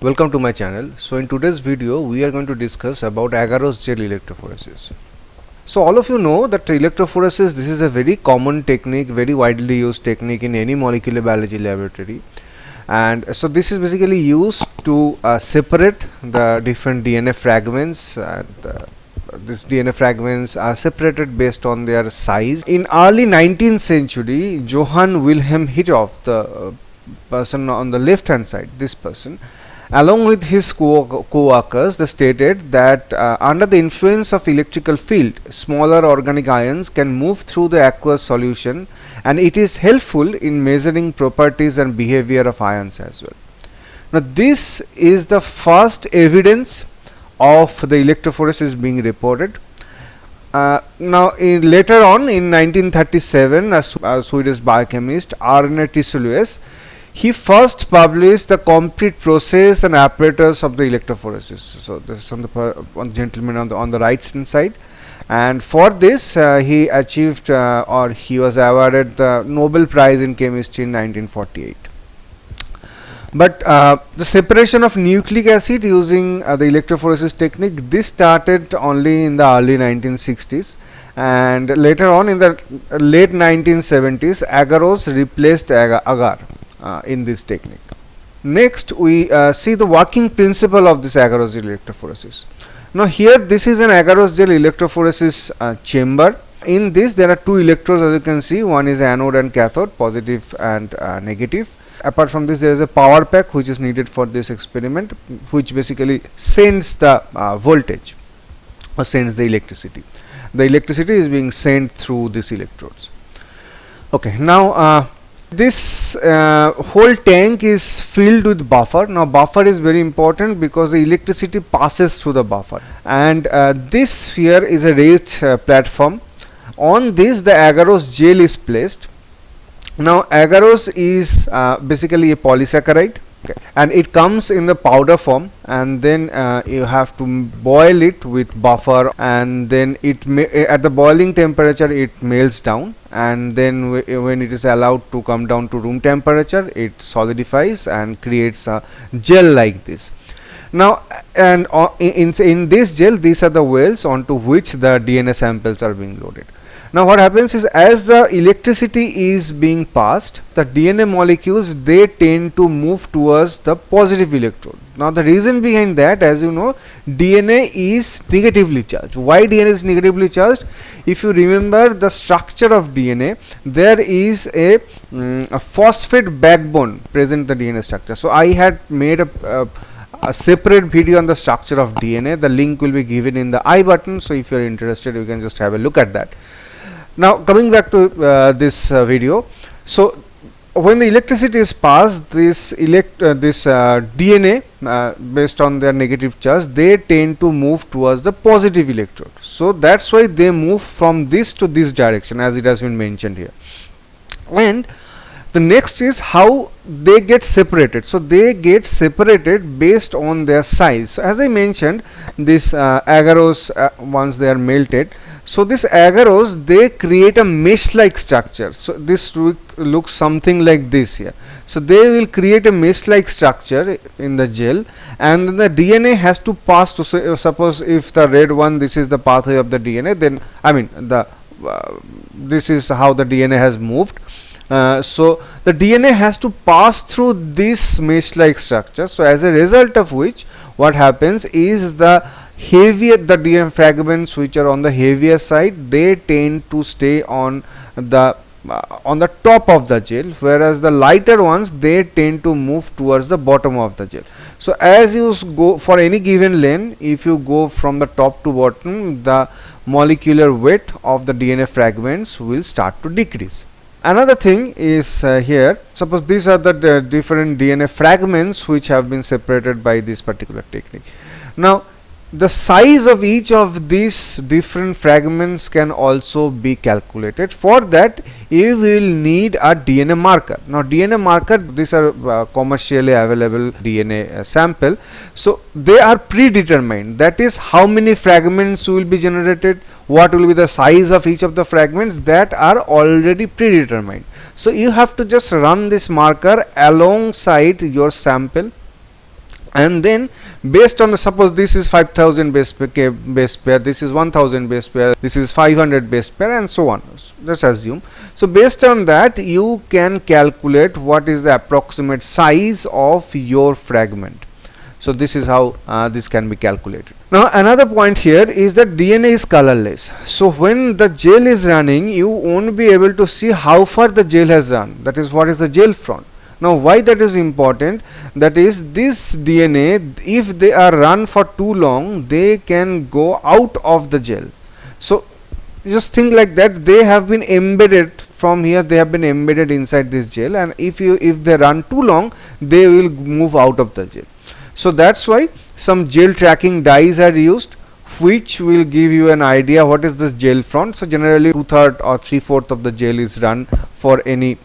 Welcome to my channel. So in today's video we are going to discuss about agarose gel electrophoresis. So all of you know that electrophoresis, this is a very common technique, very widely used technique in any molecular biology laboratory, and so this is basically used to separate the different DNA fragments, and these DNA fragments are separated based on their size. In early 19th century, Johann Wilhelm Hittorf, the person on the left hand side, this person, along with his co-workers, they stated that under the influence of electrical field, smaller organic ions can move through the aqueous solution, and it is helpful in measuring properties and behavior of ions as well. Now this is the first evidence of the electrophoresis being reported. Later on in 1937, a Swedish biochemist Arne Tiselius, he first published the complete process and apparatus of the electrophoresis. So this is on the gentleman on the right hand side, and for this he achieved or he was awarded the Nobel Prize in Chemistry in 1948. But the separation of nucleic acid using the electrophoresis technique, this started only in the early 1960s, and later on in the late 1970s, agarose replaced agar in this technique. Next we see the working principle of this agarose gel electrophoresis. Now here this is an agarose gel electrophoresis chamber. In this there are two electrodes, as you can see, one is anode and cathode, positive and negative. Apart from this, there is a power pack which is needed for this experiment, which basically sends the voltage or sends the electricity. The electricity is being sent through these electrodes. Okay, now this whole tank is filled with buffer. Now buffer is very important because the electricity passes through the buffer, and this here is a raised platform. On this the agarose gel is placed. Now agarose is basically a polysaccharide, okay, and it comes in the powder form, and then you have to boil it with buffer, and then it at the boiling temperature it melts down, and then when it is allowed to come down to room temperature, it solidifies and creates a gel like this. Now and in this gel, these are the wells onto which the DNA samples are being loaded. Now what happens is, as the electricity is being passed, the DNA molecules, they tend to move towards the positive electrode. Now the reason behind that, as you know, DNA is negatively charged. Why DNA is negatively charged? If you remember the structure of DNA, there is a phosphate backbone present in the DNA structure. So I had made a separate video on the structure of DNA. The link will be given in the I button, so if you are interested, you can just have a look at that. Now coming back to this video, so when the electricity is passed, this DNA based on their negative charge, they tend to move towards the positive electrode. So that's why they move from this to this direction, as it has been mentioned here. And the next is how they get separated. So they get separated based on their size. So as I mentioned, this agarose, once they are melted, so this agarose, they create a mesh like structure. So this looks something like this here. So they will create a mesh like structure in the gel, and then the DNA has to pass to, suppose if the red one, this is the pathway of the DNA, then I mean this is how the DNA has moved. So the DNA has to pass through this mesh like structure. So as a result of which, what happens is, the heavier the DNA fragments which are on the heavier side, they tend to stay on the top of the gel, whereas the lighter ones, they tend to move towards the bottom of the gel. So as you go for any given length, if you go from the top to bottom, the molecular weight of the DNA fragments will start to decrease. Another thing is here, suppose these are the different DNA fragments which have been separated by this particular technique. Now the size of each of these different fragments can also be calculated. For that, you will need a DNA marker. Now DNA marker, these are commercially available DNA sample. So they are predetermined, that is how many fragments will be generated, what will be the size of each of the fragments, that are already predetermined. So you have to just run this marker alongside your sample, and then based on the, suppose this is 5000 base pair, this is 1000 base pair, this is 500 base pair, and so on. Let's assume. So based on that, you can calculate what is the approximate size of your fragment. So this is how this can be calculated. Now another point here is that DNA is colorless. So when the gel is running, you won't be able to see how far the gel has run. That is, what is the gel front. Now why that is important? That is, this DNA, if they are run for too long, they can go out of the gel. So just think like that, they have been embedded from here, they have been embedded inside this gel, and if they run too long, they will move out of the gel. So that's why some gel tracking dyes are used, which will give you an idea what is this gel front. So generally 2/3 or 3/4 of the gel is run for any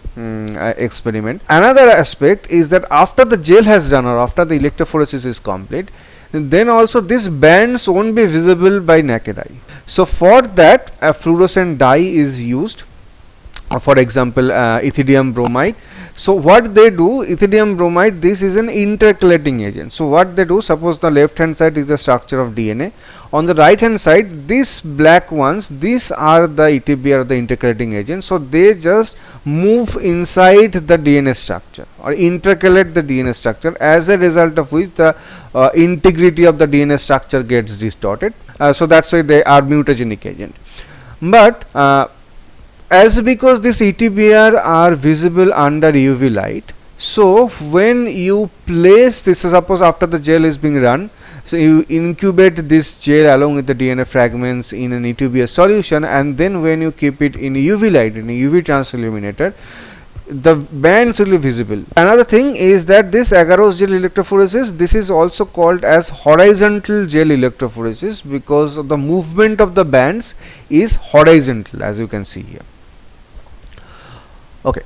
experiment. Another aspect is that after the gel has run, or after the electrophoresis is complete, then also these bands won't be visible by naked eye. So for that, a fluorescent dye is used, for example ethidium bromide. So what they do, ethidium bromide, this is an intercalating agent. So what they do, suppose the left hand side is the structure of DNA, on the right hand side these black ones, these are the ETBR, the intercalating agent. So they just move inside the DNA structure or intercalate the DNA structure, as a result of which the integrity of the DNA structure gets distorted. So that's why they are mutagenic agent. But as because this ETBR are visible under UV light, so when you place this, suppose after the gel is being run, so you incubate this gel along with the DNA fragments in an ETBR solution, and then when you keep it in UV light, in a UV transilluminator, the bands will be visible. Another thing is that this agarose gel electrophoresis, this is also called as horizontal gel electrophoresis, because of the movement of the bands is horizontal, as you can see here. Okay.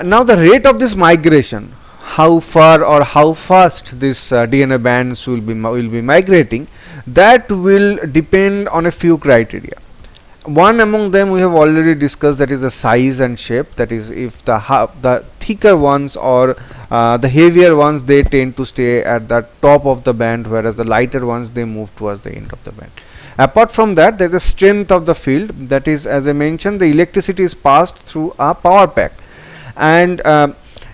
Now the rate of this migration, how far or how fast this DNA bands will be migrating, that will depend on a few criteria. One among them we have already discussed, that is the size and shape. That is, if the thicker ones or the heavier ones, they tend to stay at the top of the band, whereas the lighter ones, they move towards the end of the band. Apart from that, there is the strength of the field. That is, as I mentioned, the electricity is passed through a power pack, and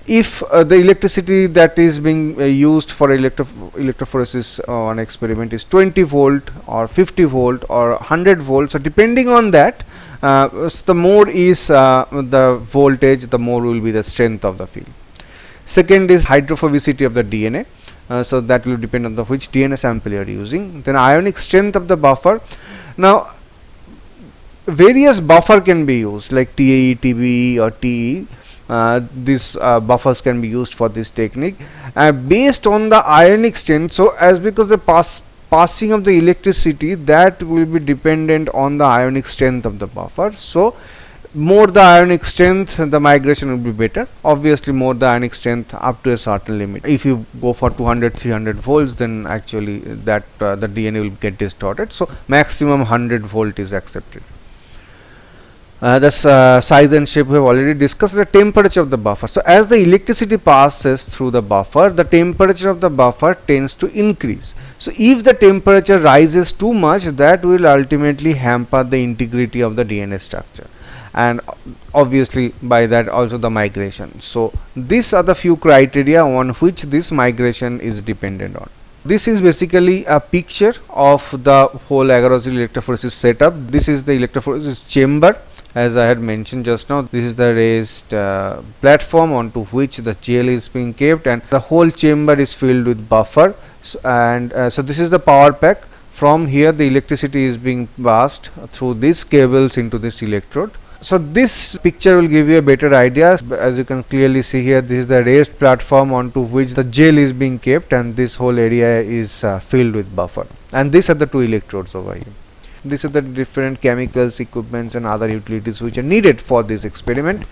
if the electricity that is being used for electrophoresis on experiment is 20 volt or 50 volt or 100 volts, so depending on that, the more is the voltage, the more will be the strength of the field. Second is hydrophobicity of the DNA. So that will depend on the which DNA sample you are using. Then ionic strength of the buffer. Now various buffer can be used, like TAE, TBE or TE. These buffers can be used for this technique based on the ionic strength. So as because the passing of the electricity, that will be dependent on the ionic strength of the buffer. So more the ionic strength, the migration will be better. Obviously more the ionic strength up to a certain limit. If you go for 200-300 volts, then actually that the DNA will get distorted. So maximum 100 volt is accepted. The size and shape we have already discussed. The temperature of the buffer. So as the electricity passes through the buffer, the temperature of the buffer tends to increase. So if the temperature rises too much, that will ultimately hamper the integrity of the DNA structure, and obviously by that also the migration. So these are the few criteria on which this migration is dependent on. This is basically a picture of the whole agarose electrophoresis setup. This is the electrophoresis chamber, as I had mentioned just now. This is the raised platform onto which the gel is being kept, and the whole chamber is filled with buffer. So this is the power pack. From here the electricity is being passed through these cables into this electrode. So this picture will give you a better idea. As you can clearly see here, this is the raised platform onto which the gel is being kept, and this whole area is filled with buffer. And these are the two electrodes over here. These are the different chemicals, equipments and other utilities which are needed for this experiment.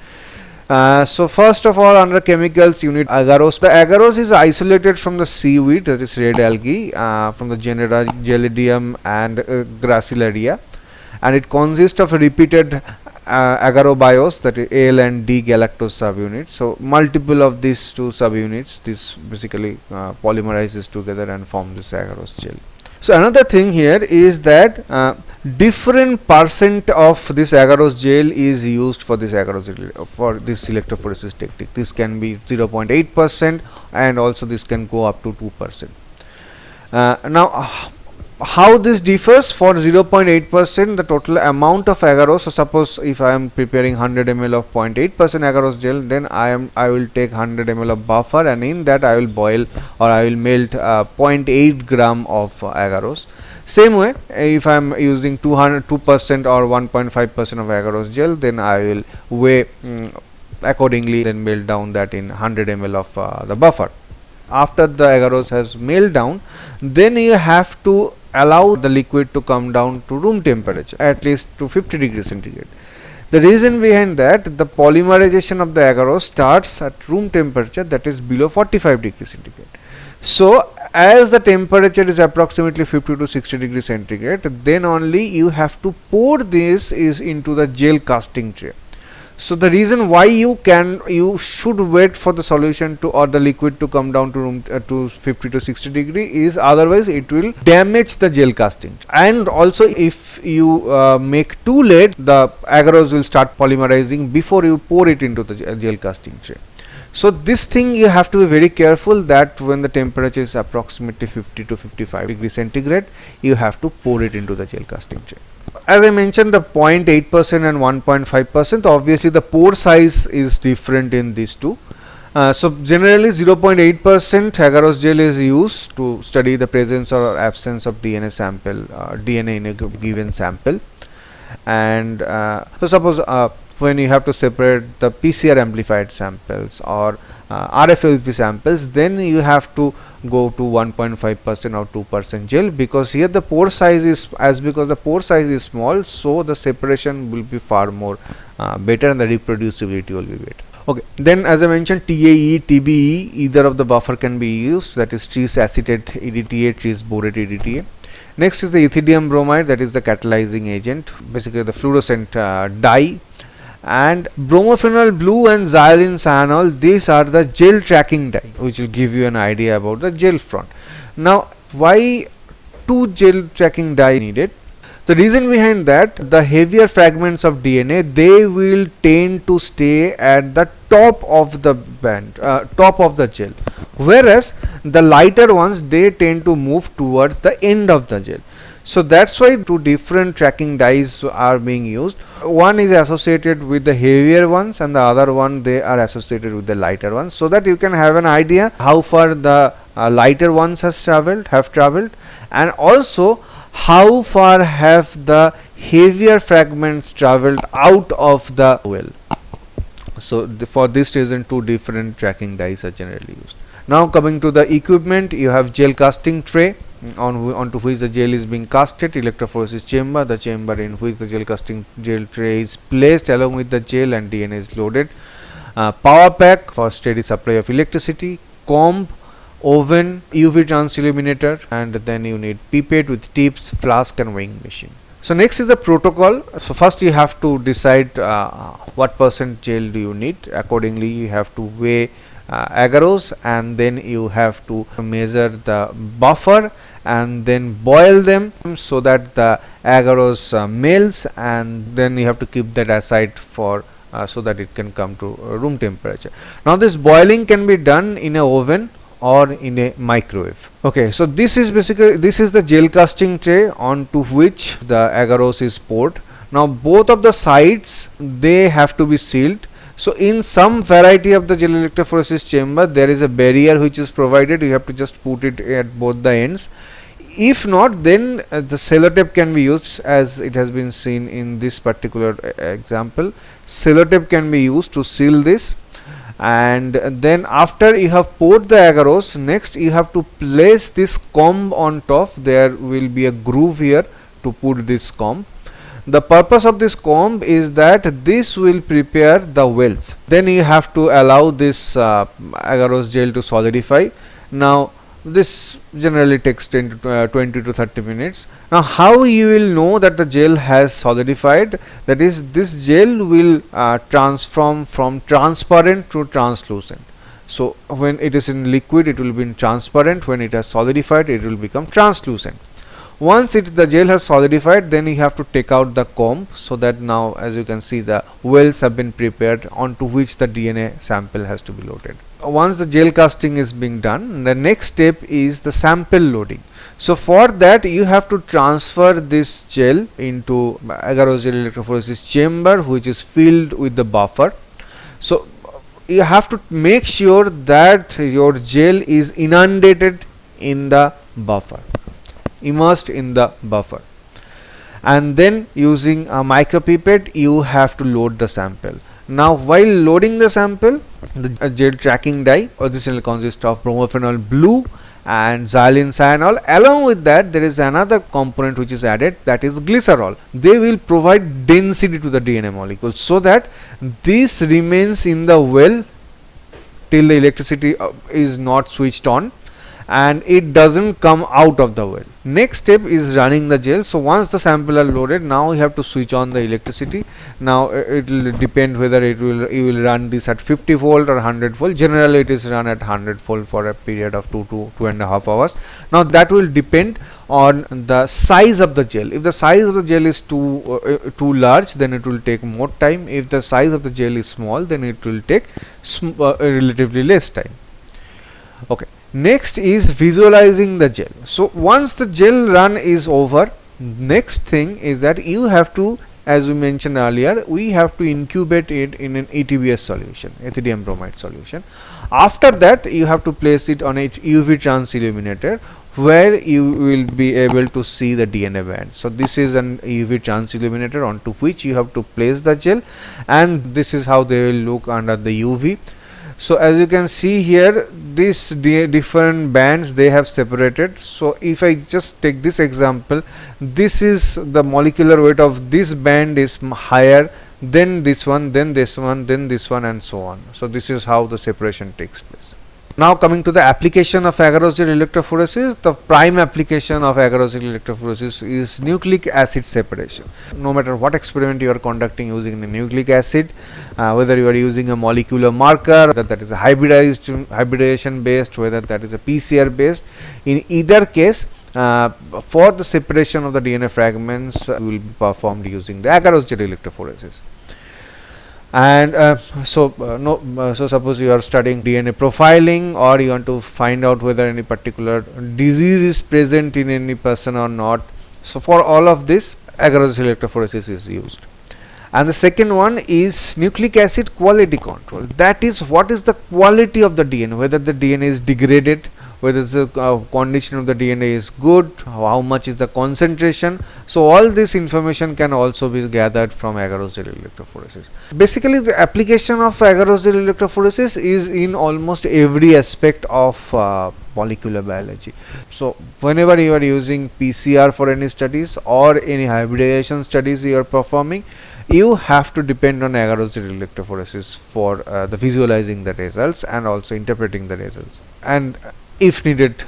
So first of all, under chemicals you need agarose. The agarose is isolated from the seaweed, that is red algae, from the genera Gelidium and Gracilaria, and it consists of repeated agarobiosis, that is L and D galactose subunits. So multiple of these two subunits, this basically polymerizes together and form this agarose gel. So another thing here is that different percent of this agarose gel is used for this for this electrophoresis technique. This can be 0.8% and also this can go up to 2%. Now how this differs? For 0.8% the total amount of agarose, so suppose if I am preparing 100 ml of 0.8% agarose gel, then I will take 100 ml of buffer, and in that I will boil or I will melt 0.8 gram of agarose. Same way, if I am using 2% or 1.5% of agarose gel, then I will weigh accordingly, then melt down that in 100 ml of the buffer. After the agarose has melted down, then you have to allow the liquid to come down to room temperature, at least to 50 degrees centigrade. The reason behind that, the polymerization of the agarose starts at room temperature, that is below 45 degrees centigrade. So as the temperature is approximately 50 to 60 degrees centigrade, then only you have to pour this is into the gel casting tray. So the reason why you should wait for the solution to or the liquid to come down to room to 50 to 60 degree is, otherwise it will damage the gel casting. And also if you make too late, the agarose will start polymerizing before you pour it into the gel casting tray. So this thing you have to be very careful, that when the temperature is approximately 50 to 55 degrees centigrade, you have to pour it into the gel casting tray. As I mentioned, the 0.8% and 1.5%, obviously the pore size is different in these two. So generally 0.8% agarose gel is used to study the presence or absence of DNA sample, DNA in a given sample. And so suppose when you have to separate the PCR amplified samples or RFLP samples, then you have to go to 1.5% or 2% gel, because here the pore size is because the pore size is small, so the separation will be far more better and the reproducibility will be better. Okay, then as I mentioned, TAE, TBE, either of the buffer can be used, that is tris acetate EDTA, tris borate EDTA. Next is the ethidium bromide, that is the catalyzing agent, basically the fluorescent dye. And bromophenol blue and xylene cyanol, these are the gel tracking dye, which will give you an idea about the gel front. Now why two gel tracking dye needed? The reason behind that, the heavier fragments of DNA, they will tend to stay at the top of the band, top of the gel, whereas the lighter ones, they tend to move towards the end of the gel. So that's why two different tracking dyes are being used. One is associated with the heavier ones and the other one they are associated with the lighter ones, so that you can have an idea how far the lighter ones have traveled, and also how far have the heavier fragments traveled out of the well. So for this reason, two different tracking dyes are generally used. Now coming to the equipment, you have gel casting tray onto which the gel is being casted, electrophoresis chamber, the chamber in which the gel casting gel tray is placed along with the gel and DNA is loaded, power pack for steady supply of electricity, comb, oven, UV transilluminator, and then you need pipette with tips, flask and weighing machine. So next is the protocol. So first you have to decide what percent gel do you need. Accordingly you have to weigh agarose, and then you have to measure the buffer and then boil them so that the agarose melts, and then you have to keep that aside for so that it can come to room temperature. Now this boiling can be done in a oven or in a microwave. Okay, so this is the gel casting tray onto which the agarose is poured. Now both of the sides, they have to be sealed. So in some variety of the gel electrophoresis chamber, there is a barrier which is provided. You have to just put it at both the ends. If not, then the sellotape can be used, as it has been seen in this particular example. Sellotape can be used to seal this. And then after you have poured the agarose, next you have to place this comb on top. There will be a groove here to put this comb. The purpose of this comb is that this will prepare the wells. Then you have to allow this agarose gel to solidify. Now This generally takes 10 to 20 to 30 minutes. Now how you will know that the gel has solidified? That is, this gel will transform from transparent to translucent. So when it is in liquid, it will be transparent. When it has solidified, it will become translucent. Once the gel has solidified, then you have to take out the comb, so that now, as you can see, the wells have been prepared onto which the DNA sample has to be loaded. Once the gel casting is being done, the next step is the sample loading. So for that, you have to transfer this gel into agarose gel electrophoresis chamber, which is filled with the buffer. So you have to make sure that your gel is inundated in the buffer, immersed in the buffer, and then using a micropipette you have to load the sample. Now while loading the sample, the gel tracking dye, or this will consist of bromophenol blue and xylene cyanol. Along with that, there is another component which is added, that is glycerol. They will provide density to the DNA molecule, so that this remains in the well till the electricity is not switched on, and it doesn't come out of the well. Next step is running the gel. So once the sample are loaded, now you have to switch on the electricity. Now it will depend whether you will run this at 50 volt or 100 volt. Generally it is run at 100 volt for a period of 2 to 2.5 hours. Now that will depend on the size of the gel. If the size of the gel is too large, then it will take more time. If the size of the gel is small, then it will take relatively less time. Okay. Next is visualizing the gel. So once the gel run is over, next thing is that you have to, as we mentioned earlier, we have to incubate it in an ETBS solution, ethidium bromide solution. After that, you have to place it on a UV trans illuminator, where you will be able to see the DNA band. So this is an UV trans illuminator onto which you have to place the gel, and this is how they will look under the UV. So as you can see here, these different bands, they have separated. So if I just take this example, this is the molecular weight of this band is higher than this one, then this one, then this one, and so on. So this is how the separation takes place. Now coming to the application of agarose gel electrophoresis, the prime application of agarose gel electrophoresis is nucleic acid separation. No matter what experiment you are conducting using a nucleic acid, whether you are using a molecular marker, whether that is a hybridization based, whether that is a PCR based, in either case, for the separation of the DNA fragments will be performed using the agarose gel electrophoresis. And so suppose you are studying DNA profiling, or you want to find out whether any particular disease is present in any person or not. So for all of this, agarose gel electrophoresis is used. And the second one is nucleic acid quality control. That is, what is the quality of the DNA, whether the DNA is degraded, whether the condition of the DNA is good, how much is the concentration. So all this information can also be gathered from agarose gel electrophoresis. Basically, the application of agarose gel electrophoresis is in almost every aspect of molecular biology. So whenever you are using PCR for any studies or any hybridization studies you are performing, you have to depend on agarose gel electrophoresis for the visualizing the results and also interpreting the results, and if needed,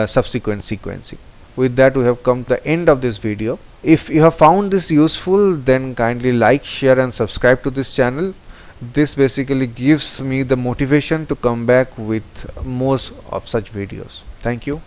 subsequent sequencing. With that, we have come to the end of this video. If you have found this useful, then kindly like, share and subscribe to this channel. This basically gives me the motivation to come back with more of such videos. Thank you.